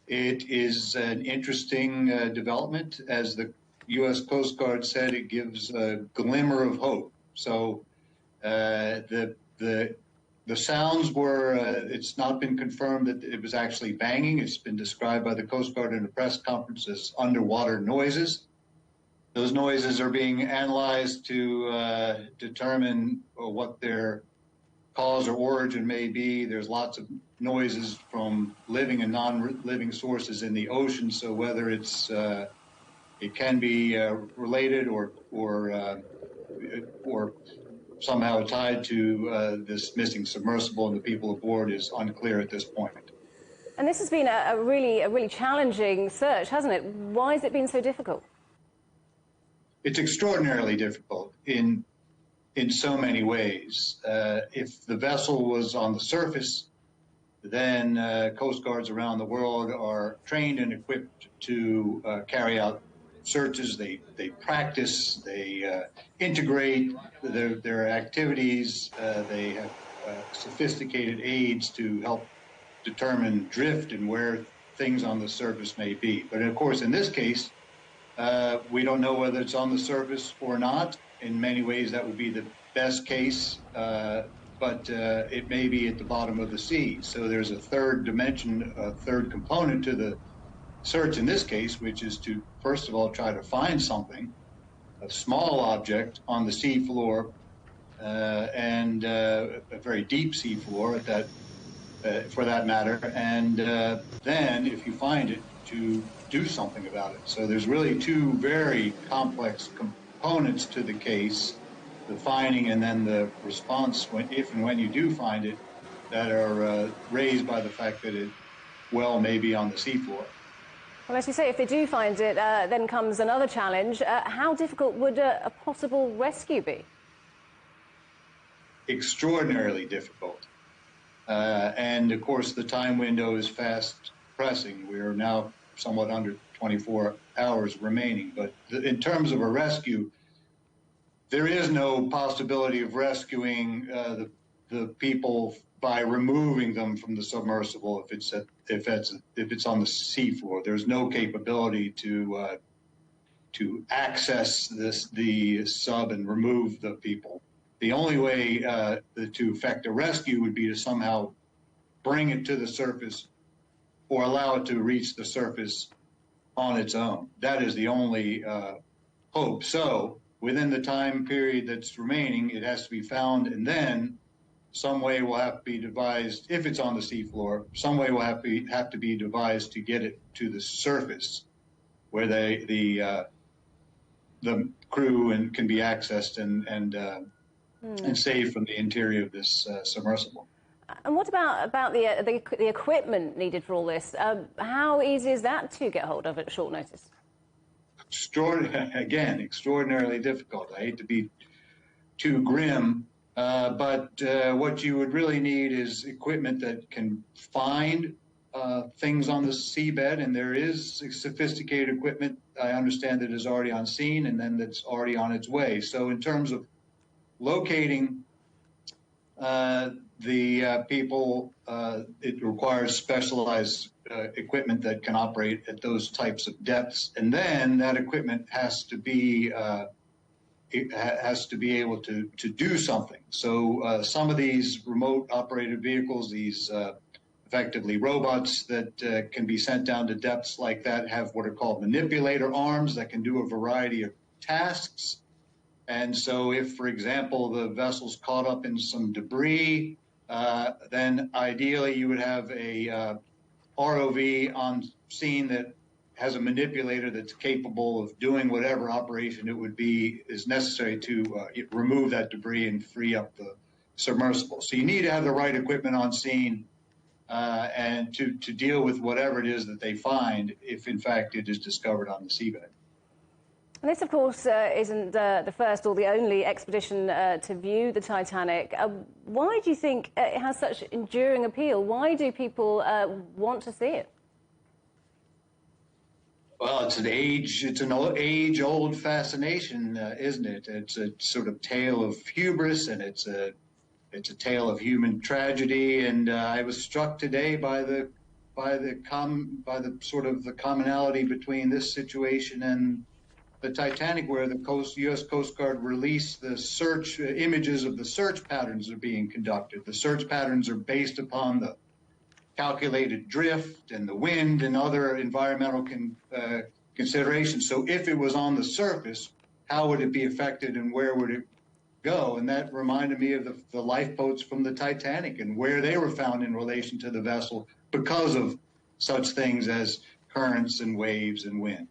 It is an interesting development. As the U.S. Coast Guard said, it gives a glimmer of hope. So the sounds were, it's not been confirmed that it was actually banging. It's been described by the Coast Guard in a press conference as underwater noises. Those noises are being analyzed to determine what their cause or origin may be. There's lots of noises from living and non-living sources in the ocean, so whether it's it can be related or somehow tied to this missing submersible and the people aboard is unclear at this point. And this has been a really challenging search, hasn't it? Why has it been so difficult? It's extraordinarily difficult in so many ways. If the vessel was on the surface, then Coast Guards around the world are trained and equipped to carry out searches. They practice, they integrate their activities. They have sophisticated aids to help determine drift and where things on the surface may be. But of course, in this case, we don't know whether it's on the surface or not. In many ways, that would be the best case, but it may be at the bottom of the sea. So there's a third dimension, a third component to the search in this case, which is to, first of all, try to find something, a small object on the sea floor, and a very deep sea floor at that, for that matter, and then, if you find it, to do something about it. So there's really two very complex components to the case, the finding and then the response if and when you do find it, that are raised by the fact that it may be on the seafloor. Well, as you say, if they do find it, then comes another challenge. How difficult would a possible rescue be? Extraordinarily difficult. And of course, the time window is fast pressing. We are now somewhat under 24 hours remaining. But in terms of a rescue, there is no possibility of rescuing the people by removing them from the submersible if it's on the seafloor. There's no capability to access the sub and remove the people. The only way to effect a rescue would be to somehow bring it to the surface or allow it to reach the surface on its own. That is the only hope. So within the time period that's remaining, it has to be found, and then some way will have to be devised, if it's on the seafloor, some way will have to be devised to get it to the surface where the crew can be accessed and saved from the interior of this submersible. And what about the equipment needed for all this? How easy is that to get hold of at short notice? Extraordinarily difficult. I hate to be too grim, but what you would really need is equipment that can find things on the seabed, and there is sophisticated equipment, I understand, that is already on scene and then that's already on its way. So in terms of locating the people, it requires specialized equipment that can operate at those types of depths, and then that equipment has to be able to do something. So some of these remote operated vehicles, these effectively robots that can be sent down to depths like that, have what are called manipulator arms that can do a variety of tasks. And so if, for example, the vessel's caught up in some debris, then ideally you would have a ROV on scene that has a manipulator that's capable of doing whatever operation it would be is necessary to remove that debris and free up the submersible. So you need to have the right equipment on scene and to deal with whatever it is that they find, if in fact it is discovered on the seabed. And this, of course, isn't the first or the only expedition to view the Titanic. Why do you think it has such enduring appeal? Why do people want to see it? Well, it's an age-old fascination, isn't it? It's a sort of tale of hubris, and it's a tale of human tragedy. And I was struck today by the by the sort of the commonality between this situation and the Titanic, where the U.S. Coast Guard released the search images of the search patterns that are being conducted. The search patterns are based upon the calculated drift and the wind and other environmental considerations. So if it was on the surface, how would it be affected and where would it go? And that reminded me of the lifeboats from the Titanic and where they were found in relation to the vessel because of such things as currents and waves and wind.